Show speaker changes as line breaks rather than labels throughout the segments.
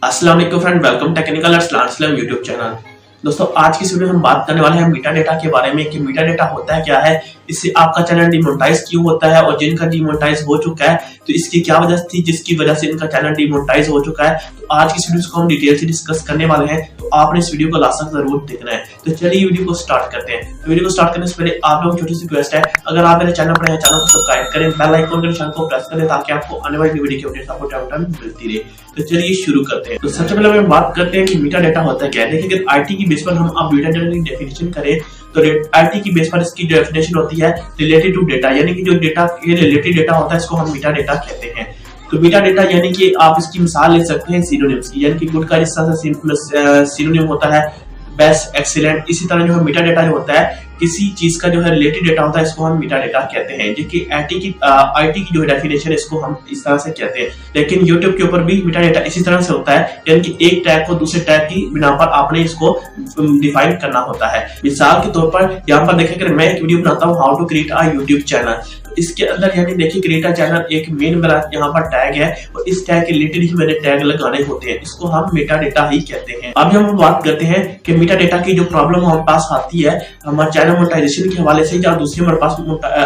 अस्सलाम वालेकुम friend, welcome technical इस्लाम YouTube channel. दोस्तों आज की वीडियो में हम बात करने वाले हैं मीटा डेटा के बारे में कि मीटा डेटा होता है क्या है, इससे आपका चैनल डिमोनेटाइज क्यों होता है और जिनका डिमोनेटाइज हो चुका है तो इसकी क्या वजह थी जिसकी वजह से इनका चैनल डिमोनेटाइज हो चुका है। तो आज की वीडियो को हम डिटेल से डिस्कस करने वाले हैं, तो आपने इस वीडियो को लास्ट तक जरूर देखना है। तो चलिए वीडियो को स्टार्ट करते हैं। तो वीडियो को स्टार्ट करने से पहले आप लोगों की छोटी सी रिक्वेस्ट है, अगर आप मेरे चैनल पर हैं चैनल को सब्सक्राइब करें, बेल आइकन के निशान को प्रेस करें ताकि आपको आने वाली वीडियो की अपडेट आपको टाइम टाइम मिलती रहे। तो चलिए शुरू करते हैं। तो सबसे पहले हम बात करते हैं कि मीटा डेटा होता है क्या है। देखिए अगर आईटी की बेस पर हम अब मीटा डेटा की डेफिनेशन करें तो आईटी की बेस पर इसकी डेफिनेशन होती है रिलेटेड टू डेटा, यानी कि जो डेटा के रिलेटेड डेटा होता है इसको हम मीटा डेटा कहते हैं। तो मीटा डेटा यानी कि आप इसकी मिसाल ले सकते हैं सिनोनिम्स की, यानी कि गुड का जिस तरह से सिनोनिम होता है बेस्ट, एक्सीलेंट, इसी तरह जो है मीटा डेटा जो होता है किसी चीज का जो है रिलेटेड डेटा होता है इसको हम मीटा डेटा कहते हैं। जो कि आईटी की जो डेफिनेशन है इसको हम इस तरह से कहते हैं, लेकिन यूट्यूब के ऊपर भी मीटा डेटा इसी तरह से होता है, यानी कि एक टैग को दूसरे टैग की बिना पर आपने इसको डिफाइन करना होता है। मिसाल के तौर पर यहाँ पर देखिए अगर मैं एक वीडियो बनाता हूँ how to create a YouTube channel, तो इसके अंदर यानी देखिए क्रिएट अ चैनल एक मेन मेरा यहाँ पर टैग है और इस टैग के रिलेटेड ही मैंने टैग लगाने होते हैं, इसको हम मीटा डेटा ही कहते हैं। अभी हम बात करते हैं कि मीटा डेटा की जो प्रॉब्लम हमारे पास आती है हमारे चैनल मोनेटाइजेशन के हवाले से या दूसरी हमारे पास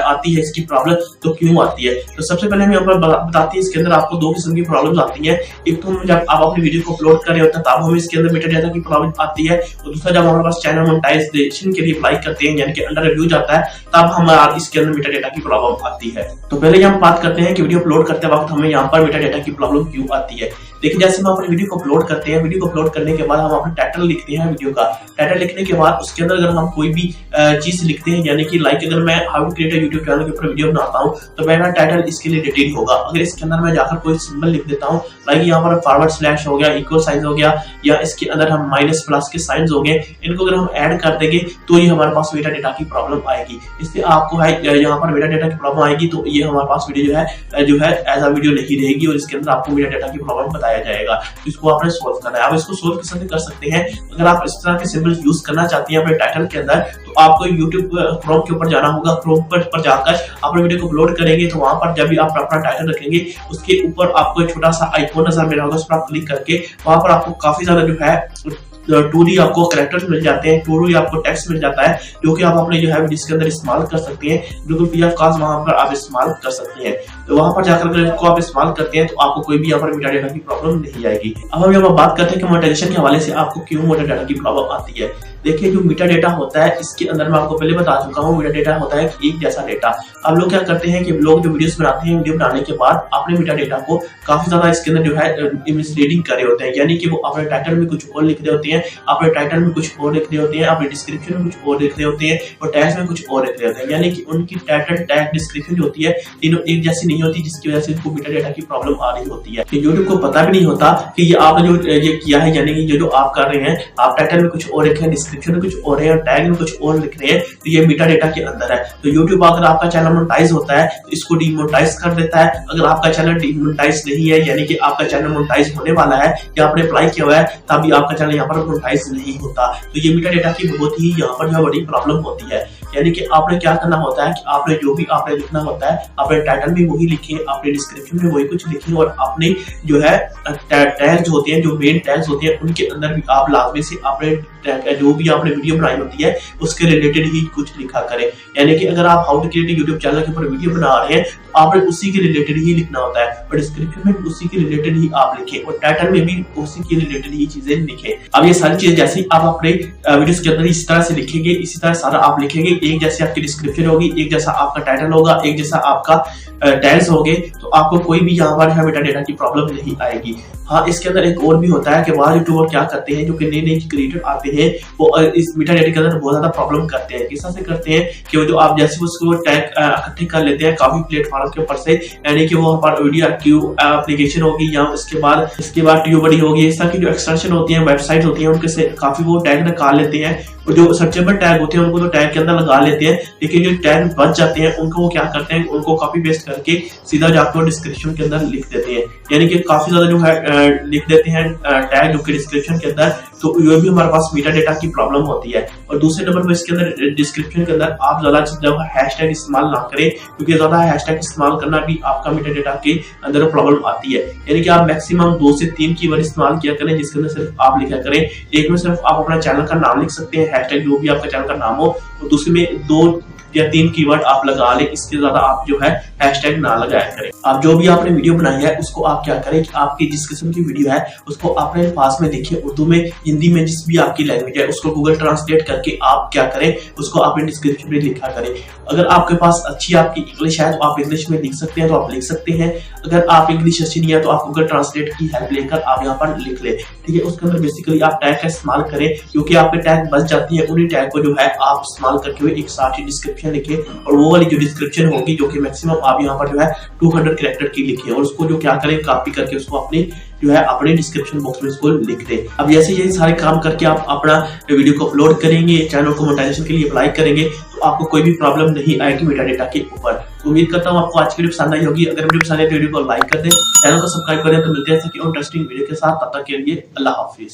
आती है इसकी प्रॉब्लम, तो क्यों आती है। तो सबसे पहले हम यहाँ पर बताते हैं इसके अंदर आपको दो किस्म की प्रॉब्लम्स आती हैं। एक तो जब आप अपनी वीडियो को अपलोड कर रहे होते हैं तब हमें इसके अंदर मीटा डेटा की प्रॉब्लम आती है, और दूसरा जब हमारे पास चैनल मोनेटाइजेशन के लिए अप्लाई करते हैं यानी कि अंडर रिव्यू जाता है तब हमारा इसके अंदर मीटा डेटा की प्रॉब्लम आती है। तो पहले हम बात करते हैं कि वीडियो अपलोड करते वक्त हमें यहाँ पर मीटा डेटा की प्रॉब्लम क्यों आती है। देखिए जैसे हम अपनी वीडियो को अपलोड करते हैं, वीडियो को अपलोड करने के बाद हम अपना टाइटल लिखते हैं वीडियो का, टाइटल लिखने के बाद उसके अंदर अगर हम कोई भी चीज लिखते हैं, यानी कि लाइक अगर मैं how to create a YouTube channel के ऊपर वीडियो बनाता हूं तो मेरा टाइटल इसके लिए रिलेटेड होगा। अगर इसके अंदर मैं जाकर कोई सिंबल लिख देता हूं, लाइक यहाँ पर फॉरवर्ड स्लैश हो गया, इक्वल साइन हो गया, या इसके अंदर हम माइनस प्लस के साइंस हो गए, इनको अगर हम ऐड कर देंगे तो ये हमारे पास मीटा डेटा की प्रॉब्लम आएगी। इससे आपको है यहाँ पर मीटा डेटा की प्रॉब्लम आएगी तो ये हमारे पास वीडियो जो है एज अ वीडियो नहीं रहेगी और इसके अंदर आपको मीटा डेटा की प्रॉब्लम बताया जाएगा। इसको आपने सोल्व करना है। आप इसको सोल्व किस तरह कर सकते हैं, अगर आप इस तरह के सिंबल यूज करना चाहते हैं अपने टाइटल के अंदर तो आपको यूट्यूब क्रोम के ऊपर जाना होगा। क्रोम पर जाकर अपने वीडियो को अपलोड करेंगे तो वहां पर जब भी आप अपना टाइटल रखेंगे उसके ऊपर आपको एक छोटा सा आइकॉन नजर मिल रहा होगा, उस पर आप क्लिक करके वहां पर आपको काफी ज्यादा जो है टूली आपको कैरेक्टर्स मिल जाते हैं, टूली आपको टेक्स्ट मिल जाता है जो कि आप अपने जो है इसके अंदर इस्तेमाल कर सकते हैं। बिल्कुल फ्री ऑफ कॉस्ट वहां पर आप इस्तेमाल कर सकते हैं। तो वहां पर जाकर अगर इसको आप इस्तेमाल करते हैं तो आपको कोई भी यहाँ पर मीटा डेटा की प्रॉब्लम नहीं आएगी। अब हम यहाँ बात करते हैं कि मोनेटाइजेशन के हवाले से आपको क्यों मीटा डेटा की प्रॉब्लम आती है। देखिए जो मीटा डेटा होता है इसके अंदर मैं आपको पहले बता चुका हूँ, मीटा डेटा होता है एक जैसा डेटा। अब लोग क्या करते हैं कि लोग जो वीडियोस बनाते हैं, वीडियो बनाने के बाद अपने मीटा डेटा को काफी ज्यादा इसके अंदर जो है मिसलीडिंग कर रहे होते हैं, यानी कि वो अपने टाइटल में कुछ और लिख रहे होते हैं, अपने टाइटल में कुछ और लिख रहे होते हैं, अपने डिस्क्रिप्शन में कुछ और लिख रहे होते हैं और टैग्स में कुछ और लिख रहे होते हैं, यानी कि उनकी टाइटल टैग डिस्क्रिप्शन जो होती है तीनों एक जैसी नहीं होती, जिसकी वजह से इनको मीटा डेटा की प्रॉब्लम आ रही होती है। यूट्यूब को पता भी नहीं होता कि ये आपने जो ये किया है, यानी कि जो आप कर रहे हैं आप टाइटल में कुछ और लिखे हैं, डिस्क्रिप्शन में कुछ और है, टैग में कुछ और लिख रहे हैं, तो ये मीटा डेटा के अंदर है। तो यूट्यूब अगर आपका चैनल मोनेटाइज होता है तो इसको डीमोनेटाइज कर देता है। अगर आपका चैनल डीमोनेटाइज नहीं है, यानी कि आपका चैनल मोनेटाइज होने वाला है या आपने अप्लाई किया हुआ है तभी आपका चैनल यहाँ पर मोनेटाइज नहीं होता, तो ये मीटा डेटा की बहुत ही यहाँ पर जो बड़ी प्रॉब्लम होती है। यानी कि आपने क्या करना होता है कि आपने जो भी आपने लिखना होता है अपने टाइटल में वही लिखें, अपने डिस्क्रिप्शन में वही कुछ लिखें और अपने जो है टैग्स होते हैं, जो मेन टैग्स होते हैं उनके अंदर भी आप लाजमी से अपने जो भी आपने वीडियो बनाई होती है उसके रिलेटेड ही कुछ लिखा करें। यानी कि अगर आप how to create YouTube channel के ऊपर वीडियो बना रहे हैं तो आपने उसी के रिलेटेड ही लिखना होता है और डिस्क्रिप्शन में भी उसी के रिलेटेड ही आप लिखें और टाइटल में भी उसी के रिलेटेड ही चीजें लिखें। अब ये सारी चीजें जैसे आप अपने वीडियोस के अंदर इस तरह से लिखेंगे, इसी तरह सारा आप लिखेंगे, एक जैसे आपकी डिस्क्रिप्शन होगी, एक जैसा आपका टाइटल होगा, एक जैसा आपका टैग्स होंगे, तो आपको कोई भी यहाँ पर मीटा डेटा की प्रॉब्लम नहीं आएगी। हाँ, इसके अंदर एक और भी होता है कि वह यूट्यूबर क्या करते हैं, जो कि नए क्रिएटर आते हैं वो इस मीटा डेटा के अंदर बहुत ज्यादा प्रॉब्लम करते हैं। किस तरह से करते हैं कि वो जो आप जैसे उसको टैग इकट्ठे कर लेते हैं काफी प्लेटफॉर्म के ऊपर से, यानी कि वो हमारा वीडियो क्यू एप्लीकेशन होगी या इसके बाद ट्यूबडी होगी, इस तरह की जो एक्सटेंशन होती है, वेबसाइट होती है, उनके से काफी वो टैग निकाल लेते हैं और जो सर्चेबल टैग होते हैं उनको तो टैग के अंदर लगा लेते हैं, लेकिन जो टैग बच जाते हैं उनको वो क्या करते हैं, उनको कॉपी पेस्ट करके सीधा जाकर डिस्क्रिप्शन के अंदर लिख देते हैं, यानी कि काफी ज्यादा जो है लिख देते हैं टैग जो कि डिस्क्रिप्शन के अंदर, तो ये भी हमारे पास मेटा डेटा की प्रॉब्लम होती है। और दूसरे नंबर पर इसके अंदर डिस्क्रिप्शन के अंदर आप ज्यादा से ज्यादा हैशटैग इस्तेमाल ना करें, क्योंकि ज्यादा हैशटैग इस्तेमाल करना भी आपका मेटा डेटा के अंदर प्रॉब्लम आती है। यानी कि आप मैक्सिमम 2 से 3 कीवर्ड इस्तेमाल किया करें, जिसके अंदर सिर्फ आप लिखा करें। एक में सिर्फ आप अपना चैनल का नाम लिख सकते हैं, हैशटैग जो भी आपका चैनल का नाम हो, और दूसरे में 2 या 3 कीवर्ड आप लगा लें, इसके ज्यादा आप जो है हैशटैग ना लगाया करें। आप जो भी आपने वीडियो बनाई है उसको आप क्या करें कि आपकी जिस किस्म की वीडियो है उसको अपने पास में लिखिए, उर्दू में, हिंदी में, जिस भी आपकी लैंग्वेज है उसको गूगल ट्रांसलेट करके आप क्या करें उसको अपने डिस्क्रिप्शन में लिखा करें। अगर आपके पास अच्छी आपकी इंग्लिश है तो आप इंग्लिश में लिख सकते हैं, तो आप लिख सकते हैं। अगर आप इंग्लिश अच्छी नहीं है तो आप गूगल ट्रांसलेट की हेल्प लेकर आप यहाँ पर लिख ले, ठीक है। उसके अंदर बेसिकली आप टैग का इस्तेमाल करें, क्योंकि आपके टैग बच जाती है, उन्हीं टैग को जो है आप इस्तेमाल करके हुए एक साथ ही डिस्क्रिप्शन लिखे, और वो वाली जो डिस्क्रिप्शन होगी जो कि मैक्सिमम आप यहाँ पर जो है 200 कैरेक्टर की लिखिए, और उसको जो क्या करें कॉपी करके उसको अपनी जो है अपने डिस्क्रिप्शन बॉक्स में इसको लिख दें। अब जैसे ये सारे काम करके आप अपना वीडियो को अपलोड करेंगे, चैनल को मोनेटाइजेशन के लिए अप्लाई करेंगे, तो आपको कोई भी प्रॉब्लम नहीं आएगी मेटा डेटा के ऊपर। तो उम्मीद करता हूँ आपको आज की वीडियो पसंद आई होगी। अगर वीडियो पसंद आए तो वीडियो को लाइक कर दें, चैनल को सब्सक्राइब करें, तो मिलते हैं इंटरेस्टिंग वीडियो के साथ। तब तक के लिए अल्लाह हाफिज।